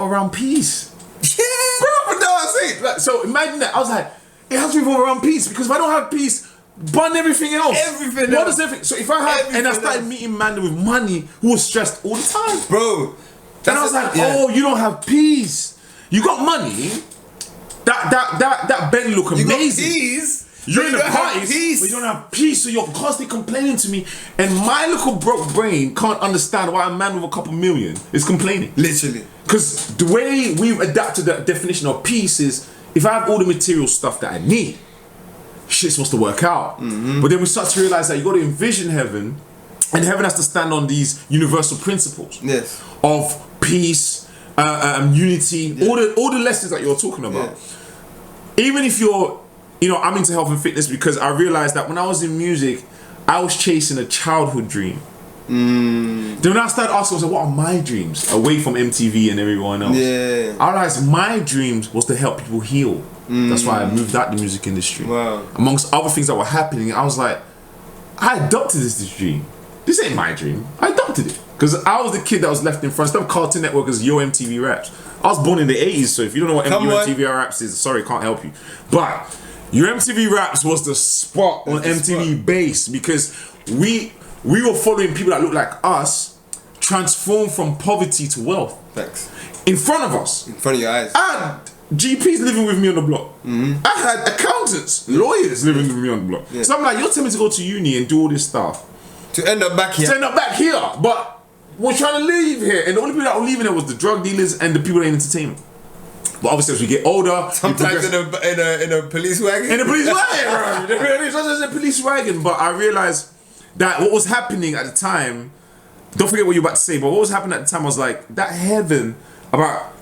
around peace. Yeah. Bro, no, I'm saying. Like, so imagine that. I was like, it has to revolve around peace, because if I don't have peace, burn everything else. Everything What else. does everything? So if I have, and I started meeting man with money who was stressed all the time, bro. And I was like, oh, you don't have peace. You got money. That Bentley look amazing. You got peace. You're in the parties, but you don't have peace, so you're constantly complaining to me. And my little broke brain can't understand why a man with a couple million is complaining. Literally. Because the way we've adapted that definition of peace is, if I have all the material stuff that I need, shit's supposed to work out. But then we start to realize that you got to envision heaven, and heaven has to stand on these universal principles. Yes. Of peace, unity, all the lessons that you're talking about. Yeah. Even if you're, I'm into health and fitness, because I realized that when I was in music, I was chasing a childhood dream. Then when I started asking myself, what are my dreams? Away from MTV and everyone else. Yeah. I realized my dreams was to help people heal. That's why I moved out the music industry. Wow. Amongst other things that were happening, I was like, I adopted this dream. This ain't my dream. I adopted it. Because I was the kid that was left in front. Instead of Cartoon Network as Yo MTV Raps. I was born in the 80s, so if you don't know what Yo MTV Raps is, sorry, can't help you. But Yo MTV Raps was the spot on MTV base, because we were following people that looked like us transform from poverty to wealth. Thanks. In front of us. In front of your eyes. I had GPs living with me on the block. I had accountants, lawyers living with me on the block. Yeah. So I'm like, you're telling me to go to uni and do all this stuff. To end up back here. But we're trying to leave here. And the only people that were leaving here was the drug dealers and the people in entertainment. But obviously as we get older... Sometimes in a police wagon? In a police wagon, bro. Sometimes in a police wagon. But I realized that what was happening at the time... Don't forget what you're about to say, but what was happening at the time was like, that heaven, about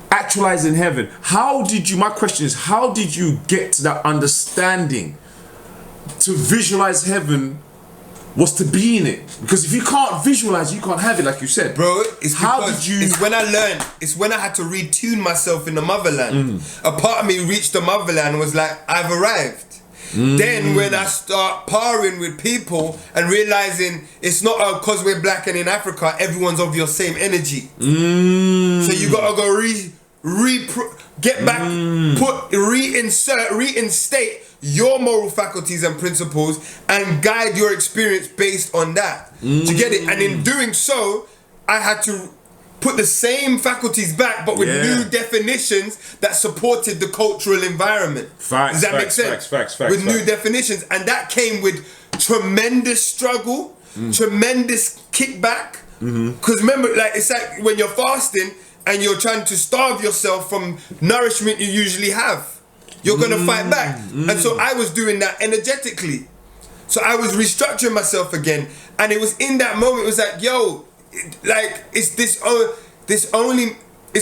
actualizing heaven. My question is, how did you get to that understanding to visualize heaven was to be in it? Because if you can't visualize, you can't have it, like you said. Bro, it's when I learned, it's when I had to retune myself in the motherland. A part of me reached the motherland and was like, I've arrived. Then when I start parring with people and realizing it's not because we're black and in Africa, everyone's of your same energy. So you gotta go get back, reinstate your moral faculties and principles and guide your experience based on that. To get it. And in doing so, I had to put the same faculties back, but with new definitions that supported the cultural environment. Does that make sense? Facts. With new definitions. And that came with tremendous struggle, tremendous kickback. Because remember, like, it's like when you're fasting and you're trying to starve yourself from nourishment you usually have. You're going to fight back. And so I was doing that energetically. So I was restructuring myself again. And it was in that moment, it was like, yo, like, it's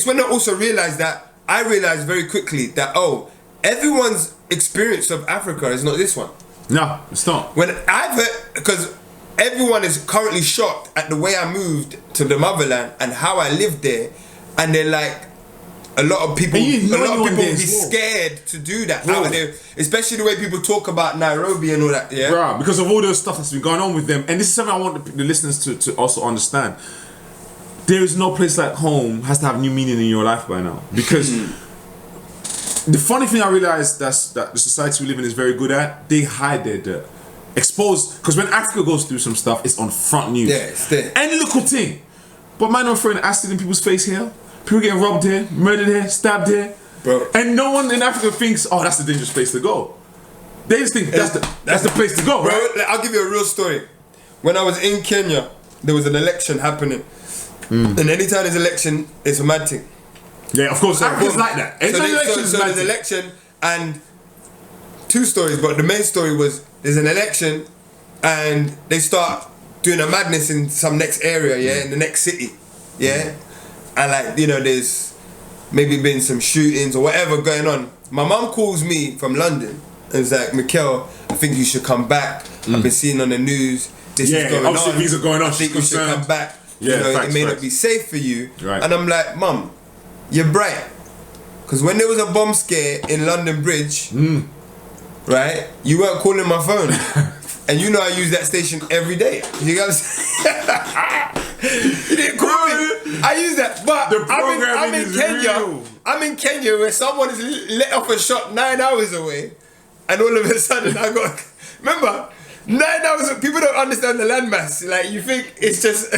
when I also realized that, I realized very quickly that, everyone's experience of Africa is not this one. No, it's not. When I've heard, because everyone is currently shocked at the way I moved to the motherland and how I lived there, and they're like, a lot of people will be scared to do that out there, especially the way people talk about Nairobi and all that. Yeah, bro, because of all the stuff that's been going on with them. And this is something I want the listeners to also understand. There is no place like home has to have new meaning in your life by now. Because the funny thing I realized that the society we live in is very good at, they hide their dirt. Exposed, because when Africa goes through some stuff, it's on front news. Yeah, it's there. Any little thing. But man, not throwing acid in people's face here. People getting robbed here, murdered here, stabbed here. Bro. And no one in Africa thinks, that's a dangerous place to go. They just think that's the place to go, bro. Right? I'll give you a real story. When I was in Kenya, there was an election happening. And anytime there's an election, it's a mad thing. Yeah, of course. Africa's like that. So there's an election, and two stories, but the main story was there's an election and they start doing a madness in some next area, in the next city. And like, there's maybe been some shootings or whatever going on. My mum calls me from London and is like, Mikel, I think you should come back. I've been seeing on the news, this is going on. Things are going on. I think you should come back. It may not be safe for you. Right. And I'm like, Mum, you're bright. Because when there was a bomb scare in London Bridge, right, you weren't calling my phone. And I use that station every day. You know what I'm saying? You didn't call me. I use that, but The I'm programming in is Kenya. real. I'm in Kenya where someone is let off a shot 9 hours away, and all of a sudden I got. Remember, 9 hours. People don't understand the landmass. Like you think it's just.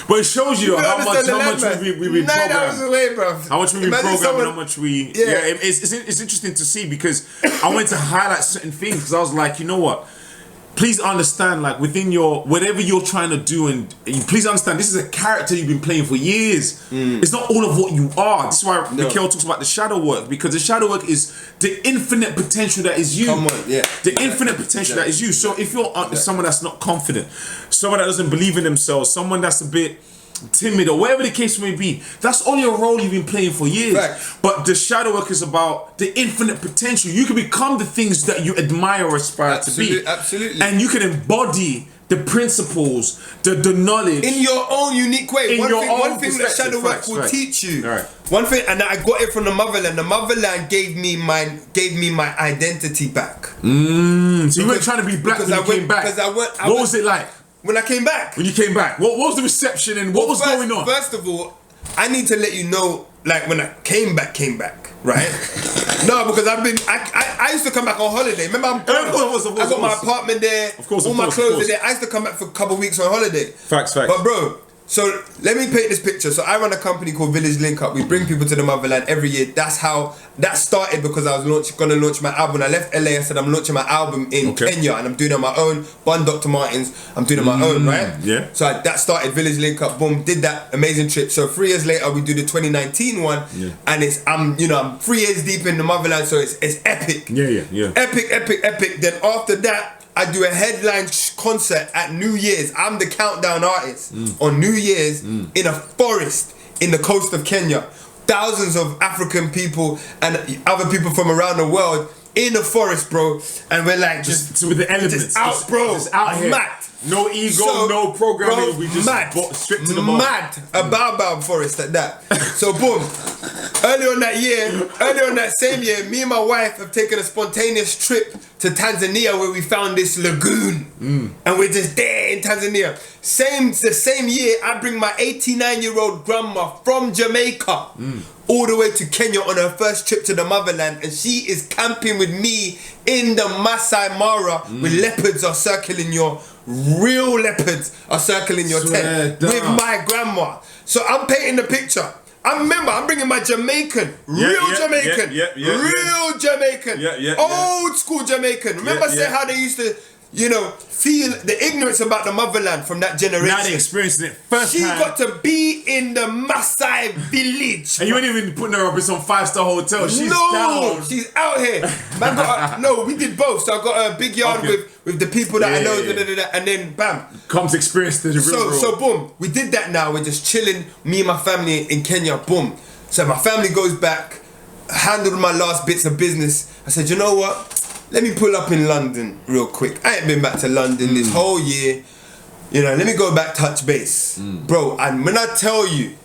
But it shows you how much we've been 9 hours programmed. away, bro. How much we've been programmed and how much we... Yeah, it's interesting to see because I went to highlight certain things because I was like, you know what? Please understand, like, within your... Whatever you're trying to do, and please understand, this is a character you've been playing for years. It's not all of what you are. This is why Mikel talks about the shadow work, because the shadow work is the infinite potential that is you. Come on, yeah. The infinite potential that is you. So if you're someone that's not confident, someone that doesn't believe in themselves, someone that's a bit timid or whatever the case may be, that's all your role you've been playing for years. Right. But the shadow work is about the infinite potential. You can become the things that you admire or aspire to be. Absolutely. And you can embody the principles, the knowledge in your own unique way. In One thing that shadow work will teach you. Right. One thing, and I got it from the motherland. The motherland gave me my identity back. So you weren't trying to be black when you came back. What was it like? When I came back. When you came back, what was the reception and what was going on? First of all, I need to let you know, like when I came back, right? No, because I used to come back on holiday. Remember, I got my apartment there. Of course, all my clothes are there. I used to come back for a couple of weeks on holiday. Facts. But bro, so let me paint this picture. So I run a company called Village Link Up. We bring people to the motherland every year. That's how that started, because I was gonna launch my album. When I left LA, I said I'm launching my album in Kenya, and I'm doing it on my own. Bun Dr. Martens, I'm doing it on my own, right? Yeah. So that started Village Link Up. Boom, did that amazing trip. So 3 years later, we do the 2019 one, and I'm 3 years deep in the motherland, so it's epic. Yeah. Epic. Then after that, I do a headline concert at New Year's. I'm the countdown artist on New Year's in a forest in the coast of Kenya. Thousands of African people and other people from around the world in the forest, bro. And we're like just with the elements, just out, bro. Just out here. Mad. No ego, no programming. Bro, we just straight to the ball. Mad. A baobab forest at that. So boom. Earlier on that same year, me and my wife have taken a spontaneous trip to Tanzania where we found this lagoon. And we're just there in Tanzania. The same year, I bring my 89-year-old grandma from Jamaica all the way to Kenya on her first trip to the motherland, and she is camping with me in the Masai Mara with leopards are circling your real leopards are circling your tent with my grandma. So I'm painting the picture. I'm bringing my Jamaican, real Jamaican, old school Jamaican. Remember I said how they used to, feel the ignorance about the motherland from that generation. Now they experiencing it first She time. got to be in the Maasai village. And you ain't even putting her up in some 5-star hotel. She's down. She's out here. Man, we did both. So I got a big yard with the people that I know, and then bam. Comes experience to the real world. So boom, we did that now. We're just chilling, me and my family in Kenya, boom. So my family goes back, handled my last bits of business. I said, you know what? Let me pull up in London real quick. I ain't been back to London this whole year. Let me go back, touch base. Bro, and when I tell you,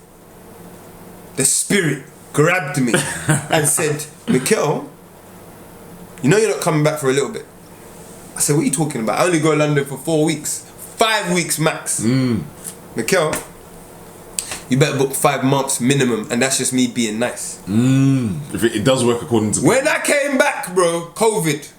the spirit grabbed me and said, Mikel, you're not coming back for a little bit. I said, what are you talking about? I only go to London for 4 weeks. 5 weeks max. Mikel, you better book 5 months minimum, and that's just me being nice. If it does work according to... When I came back, bro, COVID.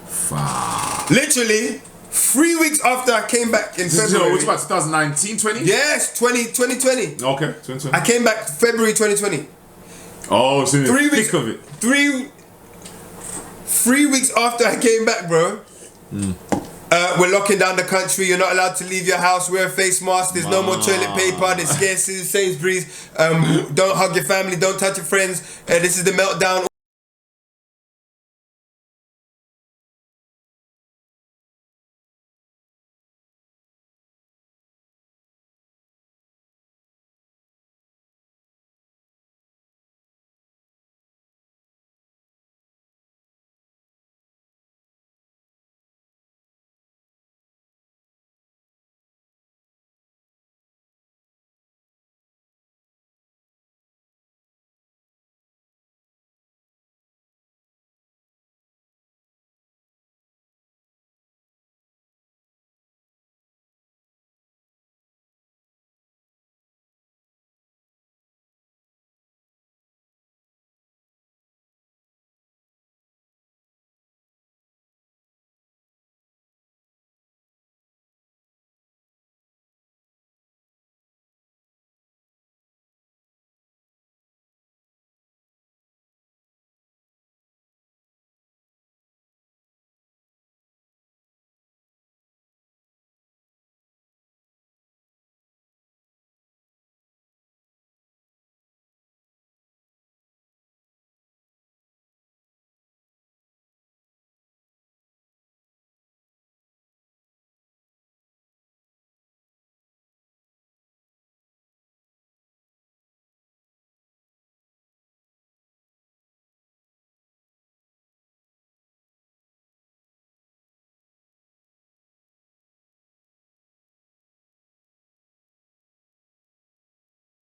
Fuck. Literally 3 weeks after I came back in February. Which about 2019, 20? Yes, 2020. Okay, 2020. I came back February 2020. Oh, so 3 weeks of it. 3 weeks after I came back, bro. We're locking down the country. You're not allowed to leave your house. Wear a face mask. There's no more toilet paper. There's scarcity. Sainsbury's. Don't hug your family. Don't touch your friends. This is the meltdown.